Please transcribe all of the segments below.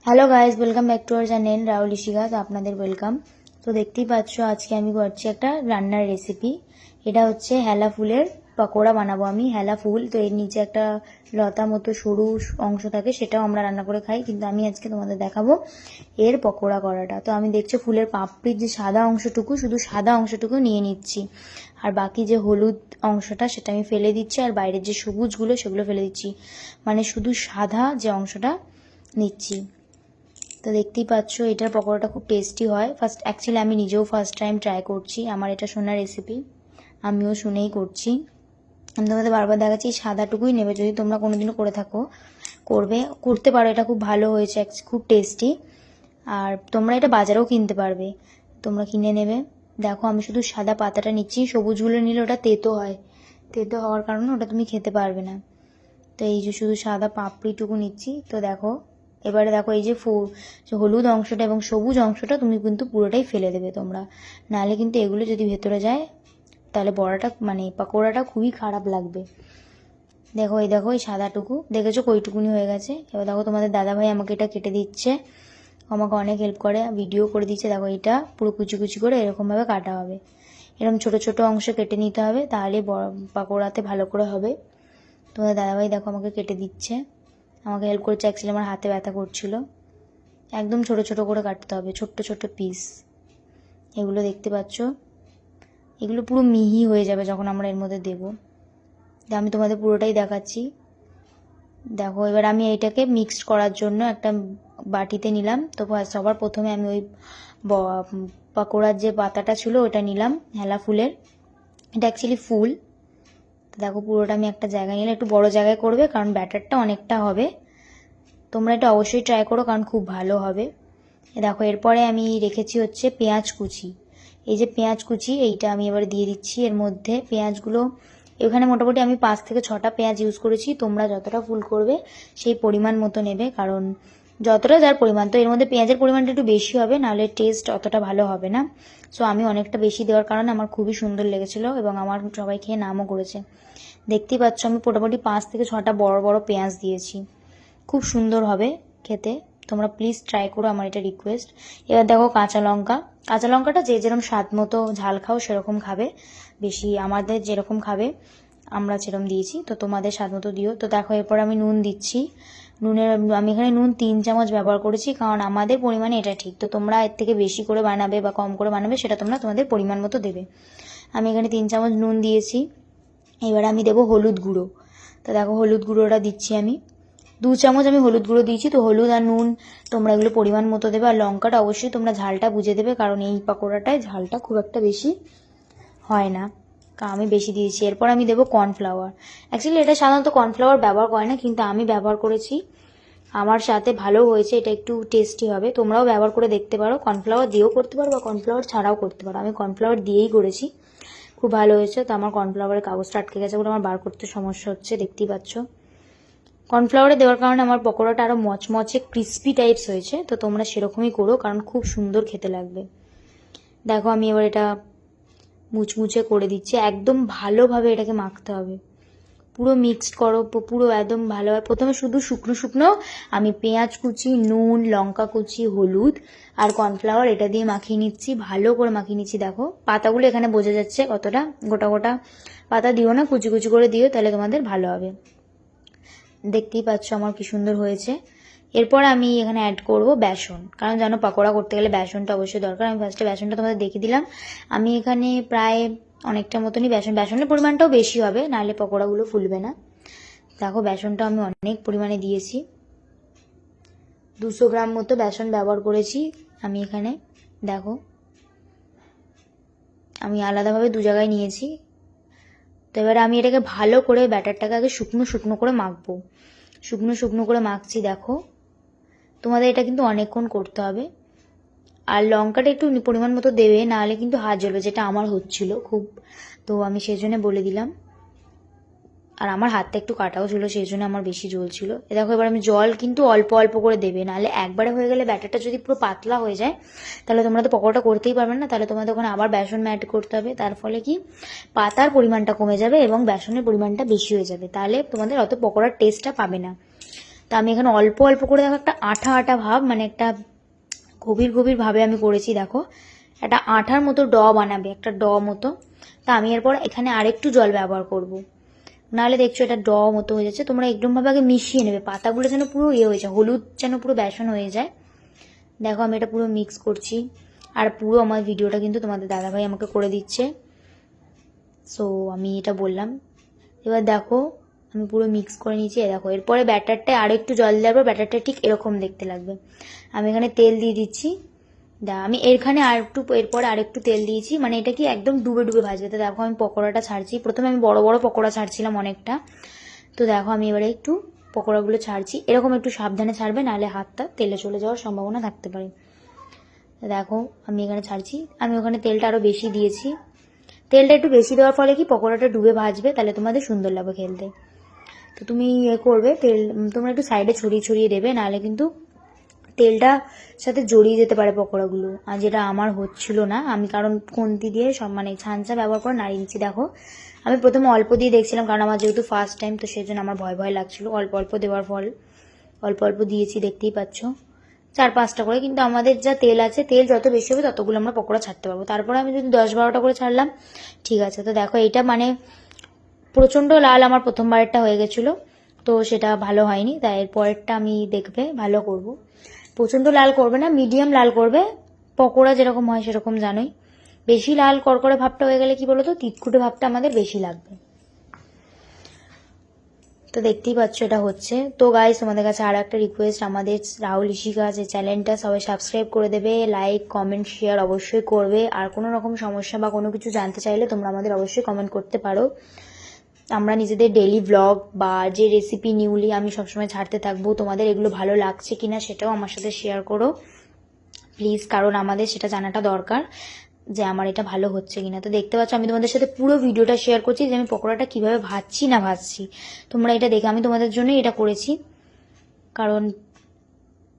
Hello guys, welcome back to our channel Rahul Ishika. তো আপনাদের welcome. তো দেখতেই পাচ্ছ আজকে আমি করছি একটা রান্নার রেসিপি। এটা হচ্ছে হেলা ফুলের পকোড়া বানাবো আমি। হেলা ফুল তো এর নিচে একটা লতা মতো সরু অংশ থাকে, সেটাও আমরা রান্না করে খাই, কিন্তু আমি আজকে তোমাদের দেখাবো এর পকোড়া করাটা। তো আমি দেখছো ফুলের পাপড়ির যে সাদা অংশটুকু, শুধু সাদা অংশটুকু নিয়ে নিচ্ছি, আর বাকি যে হলুদ অংশটা সেটা আমি ফেলে দিচ্ছি, আর বাইরের যে সবুজগুলো সেগুলো ফেলে দিচ্ছি, মানে শুধু সাদা যে অংশটা নিচ্ছি। তো দেখতেই পাচ্ছ এটার পকোড়াটা খুব টেস্টি হয়। অ্যাকচুয়ালি আমি নিজেও ফার্স্ট টাইম ট্রাই করছি, আমার এটা শোনা রেসিপি, আমিও শুনেই করছি। আমি তোমাদের বারবার দেখাচ্ছি সাদাটুকুই নেবে, যদি তোমরা কোনোদিনও করে থাকো করতে পারো, এটা খুব ভালো হয়েছে, খুব টেস্টি। আর তোমরা এটা বাজারেও কিনতে পারবে, তোমরা কিনে নেবে। দেখো আমি শুধু সাদা পাতাটা নিচ্ছি, সবুজগুলো নিলে ওটা তেতো হয়, তেতো হওয়ার কারণে ওটা তুমি খেতে পারবে না। তো এই যে শুধু সাদা পাপড়িটুকু নিচ্ছি। তো দেখো এবারে দেখো এই যে হলুদ অংশটা এবং সবুজ অংশটা তুমি কিন্তু পুরোটাই ফেলে দেবে তোমরা, নাহলে কিন্তু এগুলো যদি ভেতরে যায় তাহলে বড়াটা মানে পকোড়াটা খুবই খারাপ লাগবে। দেখো এই সাদাটুকু দেখেছো কইটুকুনি হয়ে গেছে। এবার দেখো তোমাদের দাদাভাই আমাকে এটা কেটে দিচ্ছে, আমাকে অনেক হেল্প করে, ভিডিও করে দিচ্ছে। দেখো এটা পুরো কুচি কুচি করে এরকমভাবে কাটা হবে, এরকম ছোট ছোট অংশ কেটে নিতে হবে, তাহলে পকোড়াতে ভালো করে হবে। তোমাদের দাদাভাই দেখো আমাকে কেটে দিচ্ছে, আমাকে হেল্প করছে। অ্যাকচুয়ালি আমার হাতে ব্যথা করছিল। একদম ছোট ছোট করে কাটতে হবে, ছোট্ট ছোট্ট পিস। এগুলো দেখতে পাচ্ছ, এগুলো পুরো মিহি হয়ে যাবে যখন আমরা এর মধ্যে দেবো। আমি তোমাদের পুরোটাই দেখাচ্ছি। দেখো এবার আমি এইটাকে মিক্সড করার জন্য একটা বাটিতে নিলাম। তো সবার প্রথমে আমি ওই পকোড়ার যে পাতাটা ছিল ওটা নিলাম, হেলা ফুলের। এটা অ্যাকচুয়ালি ফুল। তো দেখো পুরোটা আমি একটা জায়গায় নিলে, একটু বড় জায়গায় করবে কারণ ব্যাটারটা অনেকটা হবে। তোমরা এটা অবশ্যই ট্রাই করো কারণ খুব ভালো হবে। দেখো এরপরে আমি রেখেছি হচ্ছে পেঁয়াজ কুচি। এই যে পেঁয়াজ কুচি, এইটা আমি এবার দিয়ে দিচ্ছি এর মধ্যে। পেঁয়াজগুলো এখানে মোটামুটি আমি 5 থেকে 6টা পেঁয়াজ ইউজ করেছি। তোমরা যতটা ফুল করবে সেই পরিমাণ মতো নেবে, কারণ যতটা যার পরিমাণ, তো এর মধ্যে পেঁয়াজের পরিমাণটা একটু বেশি হবে, নাহলে টেস্ট অতটা ভালো হবে না। সো আমি অনেকটা বেশি দেওয়ার কারণে আমার খুবই সুন্দর লেগেছিলো এবং আমার সবাই খেয়ে নামও করেছে। দেখতেই পাচ্ছ আমি মোটামুটি 5 থেকে 6টা বড় বড় পেঁয়াজ দিয়েছি, খুব সুন্দর হবে খেতে। তোমরা প্লিজ ট্রাই করো, আমার এটা রিকোয়েস্ট। এবার দেখো কাঁচা লঙ্কা। কাঁচা লঙ্কাটা যে যেরকম স্বাদ মতো ঝাল খাও সেরকম খাবে, বেশি আমাদের যেরকম খাবে আমরা সেরকম দিয়েছি, তো তোমাদের স্বাদ মতো দিও। তো দেখো এরপর আমি নুন দিচ্ছি। আমি এখানে নুন 3 চামচ ব্যবহার করেছি, কারণ আমাদের পরিমাণে এটা ঠিক। তো তোমরা এর থেকে বেশি করে বানাবে বা কম করে বানাবে সেটা তোমরা তোমাদের পরিমাণ মতো দেবে। আমি এখানে 3 চামচ নুন দিয়েছি। এবার আমি দেবো হলুদ গুঁড়ো। তো দেখো হলুদ গুঁড়োটা দিচ্ছি আমি 2 চামচ আমি হলুদ গুঁড়ো দিয়েছি। তো হলুদ আর নুন তোমরা এগুলো পরিমাণ মতো দেবে, আর লঙ্কাটা অবশ্যই তোমরা ঝালটা বুঝে দেবে, কারণ এই পকোড়াটায় ঝালটা খুব একটা বেশি হয় না, আমি বেশি দিয়েছি। এরপর আমি দেবো কর্নফ্লাওয়ার। অ্যাকচুয়ালি এটা সাধারণত কর্নফ্লাওয়ার ব্যবহার করে না, কিন্তু আমি ব্যবহার করেছি, আমার সাথে ভালো হয়েছে, এটা একটু টেস্টি হবে। তোমরাও ব্যবহার করে দেখতে পারো, কর্নফ্লাওয়ার দিয়েও করতে পারো বা কর্নফ্লাওয়ার ছাড়াও করতে পারো। আমি কর্নফ্লাওয়ার দিয়েই করেছি, খুব ভালো হয়েছে। তো আমার কর্নফ্লাওয়ারের কাগজটা আটকে গেছে বলে আমার বার করতে সমস্যা হচ্ছে, দেখতেই পাচ্ছ। কর্নফ্লাওয়ারে দেওয়ার কারণে আমার পকোড়াটা আরও মচমচে ক্রিস্পি টাইপস হয়েছে। তো তোমরা সেরকমই করো, কারণ খুব সুন্দর খেতে লাগবে। দেখো আমি এবার এটা মুচমুচে করে দিচ্ছি, একদম ভালোভাবে এটাকে মাখতে হবে, পুরো মিক্সড করো, পুরো একদম ভালোভাবে। প্রথমে শুধু শুকনো শুকনো আমি পেঁয়াজ কুচি, নুন, লঙ্কা কুচি, হলুদ আর কর্নফ্লাওয়ার এটা দিয়ে মাখিয়ে নিচ্ছি, ভালো করে মাখিয়ে নিচ্ছি। দেখো পাতাগুলো এখানে বোঝা যাচ্ছে কতটা, গোটা গোটা পাতা দিও না, কুচি কুচি করে দিও, তাহলে তোমাদের ভালো হবে। দেখতেই পাচ্ছ আমার কি সুন্দর হয়েছে। এরপর আমি এখানে অ্যাড করব বেসন, কারণ জানো পকোড়া করতে গেলে বেসনটা অবশ্যই দরকার। আমি ফার্স্টে বেসনটা তোমাদের দেখিয়ে দিলাম। আমি এখানে প্রায় অনেকটা মতনই বেসনের পরিমাণটাও বেশি হবে, নাহলে পকোড়াগুলো ফুলবে না। দেখো বেসনটা আমি অনেক পরিমাণে দিয়েছি, 200 গ্রাম মতো বেসন ব্যবহার করেছি আমি এখানে। দেখো আমি আলাদাভাবে 2 জায়গায় নিয়েছি। তো এবার আমি এটাকে ভালো করে ব্যাটারটাকে আগে শুকনো শুকনো করে মাখবো, শুকনো শুকনো করে মাখছি। দেখো তোমাদের এটা কিন্তু অনেকক্ষণ করতে হবে, আর লঙ্কাটা একটু পরিমাণ মতো দেবে, নাহলে কিন্তু হাত জ্বলবে, যেটা আমার হচ্ছিল খুব। তো আমি সেই জন্য বলে দিলাম, আর আমার হাতটা একটু কাটাও ছিল, সেই জন্য আমার বেশি জ্বলছিল। দেখো এবার আমি জল কিন্তু অল্প অল্প করে দেবে, নাহলে একবারে হয়ে গেলে ব্যাটারটা যদি পুরো পাতলা হয়ে যায় তাহলে তোমরা তো পকোড়াটা করতেই পারবে না, তাহলে তোমাদের ওখানে আবার বেসন অ্যাড করতে হবে। তার ফলে কি পাতার পরিমাণটা কমে যাবে এবং বেসনের পরিমাণটা বেশি হয়ে যাবে, তাহলে তোমাদের অত পকোড়ার টেস্টটা পাবে না। তো তা আমি এখানে অল্প অল্প করে দেখো একটা আঠা আঠা ভাব, মানে একটা গভীর গভীর ভাবে আমি করেছি। দেখো একটা আঠার মতো বানাবে, একটা মতো। তা আমি এরপর এখানে আরেকটু জল ব্যবহার করব, নাহলে দেখছো এটা মতো হয়ে যাচ্ছে। তোমরা একদমভাবে আগে মিশিয়ে নেবে, পাতাগুলো যেন পুরো হয়ে যায়, হলুদ যেন পুরো বেসন হয়ে যায়। দেখো আমি এটা পুরো মিক্স করছি, আর পুরো আমার ভিডিওটা কিন্তু তোমাদের দাদাভাই আমাকে করে দিচ্ছে। সো আমি এটা বললাম। এবার দেখো আমি পুরো মিক্স করে নিয়েছি। দেখো এরপরে ব্যাটারটায় আর একটু জল দেওয়ার পর ব্যাটারটা ঠিক এরকম দেখতে লাগবে। আমি এখানে তেল দিয়ে দিচ্ছি। আমি এখানে এরপরে আরেকটু তেল দিয়েছি, মানে এটা কি একদম ডুবে ডুবে ভাজবে। তো দেখো আমি পকোড়াটা ছাড়ছি। প্রথমে আমি বড় বড় পকোড়া ছাড়ছিলাম অনেকটা। তো দেখো আমি এবারে একটু পকোড়াগুলো ছাড়ছি। এরকম একটু সাবধানে ছাড়বে, নাহলে হাতটা তেলে চলে যাওয়ার সম্ভাবনা থাকতে পারে। দেখো আমি এখানে ছাড়ছি। আমি ওখানে তেলটা আরও বেশি দিয়েছি। তেলটা একটু বেশি দেওয়ার ফলে কি পকোড়াটা ডুবে ভাজবে, তাহলে তোমাদের সুন্দর লাগবে খেলতে। তো তুমি করবে তেল তোমরা একটু সাইডে ছড়িয়ে ছড়িয়ে দেবে, নাহলে কিন্তু তেলটা সাথে জড়িয়ে যেতে পারে পকোড়াগুলো। আর যেটা আমার হচ্ছিল না, আমি কারণ খুন্তি দিয়ে সব মানে ছাঁচা ব্যবহার করে নাড়িয়ে নিচ্ছি। দেখো আমি প্রথমে অল্প দিয়ে দেখছিলাম, কারণ আমার যেহেতু ফার্স্ট টাইম, তো সেই জন্য আমার ভয় ভয় লাগছিল। অল্প অল্প দেওয়ার ফল অল্প অল্প দিয়েছি, দেখতেই পাচ্ছ 4-5টা করে। কিন্তু আমাদের যা তেল আছে, তেল যত বেশি হবে ততগুলো আমরা পকোড়া ছাড়তে পারবো। তারপরে আমি যদি 10-12টা করে ছাড়লাম, ঠিক আছে। তো দেখো এটা মানে প্রচণ্ড লাল আমার প্রথমবারেরটা হয়ে গেছিলো, তো সেটা ভালো হয়নি। তাই এর পরেরটা আমি দেখবে ভালো করব। প্রচণ্ড লাল করবে না, মিডিয়াম লাল করবে, পকোড়া যেরকম হয় সেরকম জানোই। বেশি লাল করকরে ভাবটা হয়ে গেলে কি বলতো, তিতকুটে ভাবটা আমাদের বেশি লাগবে। তো দেখতেই পাচ্ছ এটা হচ্ছে। তো গাইস তোমাদের কাছে আর একটা রিকোয়েস্ট, আমাদের রাহুল ইশিকা যে চ্যানেলটা সবাই সাবস্ক্রাইব করে দেবে, লাইক কমেন্ট শেয়ার অবশ্যই করবে। আর কোনো রকম সমস্যা বা কোনো কিছু জানতে চাইলে তোমরা আমাদের অবশ্যই কমেন্ট করতে পারো। আমরা নিজেদের ডেইলি ব্লগ বা যে রেসিপি নিউলি আমি সবসময় ছাড়তে থাকবো, তোমাদের এগুলো ভালো লাগছে কিনা সেটাও আমার সাথে শেয়ার করো প্লিজ, কারণ আমাদের সেটা জানাটা দরকার যে আমার এটা ভালো হচ্ছে কিনা। তো দেখতে পাচ্ছ আমি তোমাদের সাথে পুরো ভিডিওটা শেয়ার করছি যে আমি পকোড়াটা কিভাবে ভাজছি না ভাজছি। তোমরা এটা দেখে, আমি তোমাদের জন্যই এটা করেছি, কারণ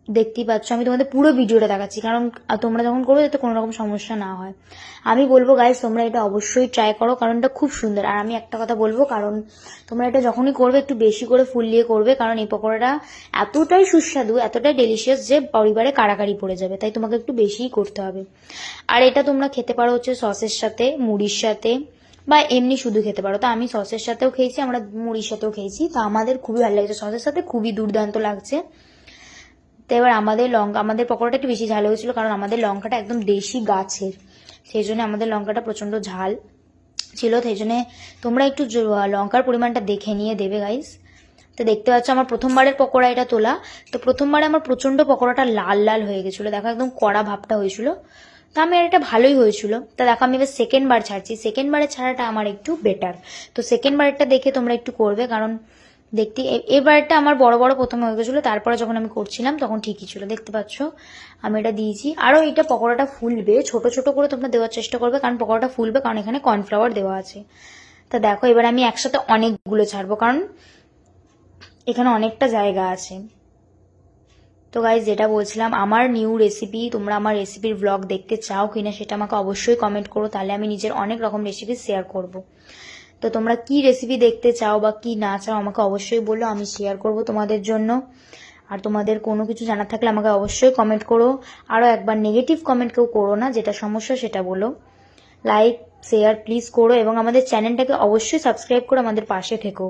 দেখতেই পাচ্ছ আমি তোমাদের পুরো ভিডিওটা দেখাচ্ছি, কারণ তোমরা যখন করবে যাতে কোনো রকম সমস্যা না হয়। আমি বলবো গাইস তোমরা এটা অবশ্যই ট্রাই করো, কারণ এটা খুব সুন্দর। আর আমি একটা কথা বলবো, কারণ তোমরা এটা যখনই করবে একটু বেশি করে ফুল দিয়ে করবে, কারণ এই পকোড়াটা এতটাই সুস্বাদু, এতটাই ডেলিশিয়াস যে পরিবারে কাড়াকাড়ি পড়ে যাবে, তাই তোমাকে একটু বেশিই করতে হবে। আর এটা তোমরা খেতে পারো হচ্ছে সসের সাথে, মুড়ির সাথে, বা এমনি শুধু খেতে পারো। তো আমি সসের সাথেও খেয়েছি, আমরা মুড়ির সাথেও খেয়েছি, তো আমাদের খুবই ভালো লাগছে, সসের সাথে খুবই দুর্দান্ত লাগছে। তো এবার আমাদের পকোড়াটা একটু বেশি ঝাল হয়েছিল, কারণ আমাদের লঙ্কাটা একদম দেশি গাছের, সেই জন্য আমাদের লঙ্কাটা প্রচণ্ড ঝাল ছিল। সেই জন্য তোমরা একটু লঙ্কার পরিমাণটা দেখে নিয়ে দেবে গাইস। তো দেখতে পাচ্ছ আমার প্রথমবারের পকোড়া এটা তোলা। তো প্রথমবারে আমার প্রচণ্ড পকোড়াটা লাল লাল হয়ে গেছিলো, দেখো একদম কড়া ভাবটা হয়েছিল। তো আমি এটা ভালোই হয়েছিল। তা দেখো আমি এবার সেকেন্ড বার ছাড়ছি, সেকেন্ড বারের ছাড়াটা আমার একটু বেটার। তো সেকেন্ড বারেরটা দেখে তোমরা একটু করবে, কারণ দেখতে এবারটা আমার বড় বড় প্রথমে হয়ে গেছিলো, তারপরে যখন আমি করছিলাম তখন ঠিকই ছিল। দেখতে পাচ্ছ আমি এটা দিয়েছি। আরও এটা পকোড়াটা ফুলবে, ছোট ছোট করে তোমরা দেওয়ার চেষ্টা করবে, কারণ পকোড়াটা ফুলবে, কারণ এখানে কর্নফ্লাওয়ার দেওয়া আছে। তা দেখো এবার আমি একসাথে অনেকগুলো ছাড়বো, কারণ এখানে অনেকটা জায়গা আছে। তো গাইজ যেটা বলছিলাম, আমার নিউ রেসিপি, তোমরা আমার রেসিপির ব্লগ দেখতে চাও কিনা সেটা আমাকে অবশ্যই কমেন্ট করো, তাহলে আমি নিজের অনেক রকম রেসিপি শেয়ার করব। তো তোমরা কি রেসিপি দেখতে চাও বা কি না চাও আমাকে অবশ্যই বলো, আমি শেয়ার করব তোমাদের জন্য। আর তোমাদের কোনো কিছু জানার থাকলে আমাকে অবশ্যই কমেন্ট করো। আরও একবার নেগেটিভ কমেন্ট কেউ করো না, যেটা সমস্যা সেটা বলো। লাইক শেয়ার প্লিজ করো, এবং আমাদের চ্যানেলটাকে অবশ্যই সাবস্ক্রাইব করে আমাদের পাশে থেকো।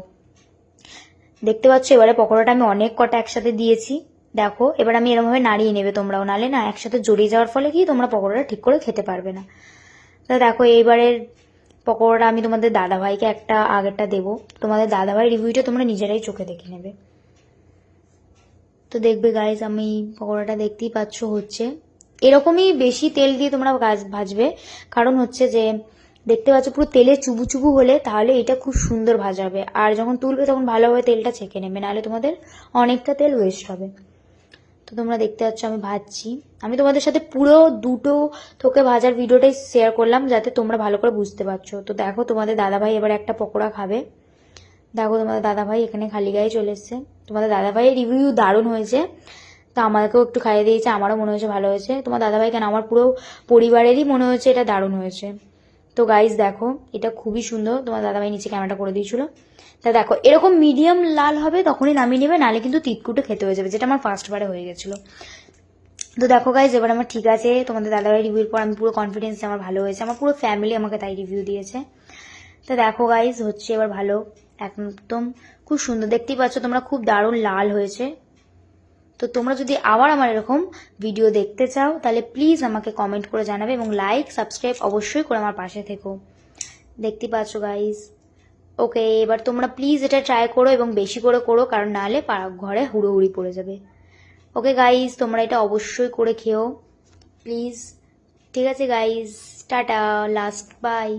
দেখতে পাচ্ছ এবারে পকোড়াটা আমি অনেক কটা একসাথে দিয়েছি। দেখো এবার আমি এরকমভাবে নাড়িয়ে নেবে তোমরাও, নালে না একসাথে জড়িয়ে যাওয়ার ফলে কি তোমরা পকোড়াটা ঠিক করে খেতে পারবে না। তা দেখো এইবারের পকোড়াটা আমি তোমাদের দাদাভাইকে একটা আগেরটা দেবো, তোমাদের দাদাভাই রিভিউটা তোমরা নিজেরাই চোখে দেখে নেবে। তো দেখবে গাইজ আমি পকোড়াটা দেখতেই পাচ্ছ হচ্ছে এরকমই, বেশি তেল দিয়ে তোমরা ভাজবে, কারণ হচ্ছে যে দেখতে পাচ্ছ পুরো তেলে চুবু চুবু হলে তাহলে এটা খুব সুন্দর ভাজা হবে। আর যখন তুলবে তখন ভালোভাবে তেলটা ছেঁকে নেবে, নাহলে তোমাদের অনেকটা তেল ওয়েস্ট হবে। তো তোমরা দেখতে পাচ্ছ আমি ভাজছি, আমি তোমাদের সাথে পুরো দুটো থোকে ভাজার ভিডিওটাই শেয়ার করলাম যাতে তোমরা ভালো করে বুঝতে পারছো। তো দেখো তোমাদের দাদাভাই এবার একটা পকোড়া খাবে। দেখো তোমাদের দাদাভাই এখানে খালি গায়ে চলে এসছে। তোমাদের দাদাভাইয়ের রিভিউ দারুণ হয়েছে, তো আমাকেও একটু খাইয়ে দিয়েছে, আমারও মনে হয়েছে ভালো হয়েছে। তোমার দাদাভাই কেন, আমার পুরো পরিবারেরই মনে হয়েছে এটা দারুণ হয়েছে। তো গাইজ দেখো, এটা খুবই সুন্দর, তোমার দাদাভাই নিচে ক্যামেরাটা করে দিয়েছিল। তা দেখো এরকম মিডিয়াম লাল হবে তখনই নামিয়ে নেবে, নাহলে কিন্তু তিতকুটে খেতে হয়ে যাবে, যেটা আমার ফার্স্ট বারে হয়ে গেছিলো। তো দেখো গাইজ এবার আমার ঠিক আছে, তোমাদের দাদাভাই রিভিউর পর আমি পুরো কনফিডেন্স আমার ভালো হয়েছে, আমার পুরো ফ্যামিলি আমাকে তাই রিভিউ দিয়েছে। তো দেখো গাইজ হচ্ছে এবার ভালো, একদম খুব সুন্দর, দেখতেই পাচ্ছ তোমরা, খুব দারুণ লাল হয়েছে। তো তোমরা যদি আবার আমার এরকম ভিডিও দেখতে চাও তাহলে প্লিজ আমাকে কমেন্ট করে জানাবে, এবং লাইক সাবস্ক্রাইব অবশ্যই করে আমার পাশে থেকো। দেখতে পাচ্ছ গাইজ। ওকে, এবার তোমরা প্লিজ এটা ট্রাই করো এবং বেশি করে করো, কারণ নাহলে ঘরে হুড়োহুড়ি পড়ে যাবে। ওকে গাইজ, তোমরা এটা অবশ্যই করে খেও প্লিজ। ঠিক আছে গাইজ, টাটা, লাস্ট, বাই।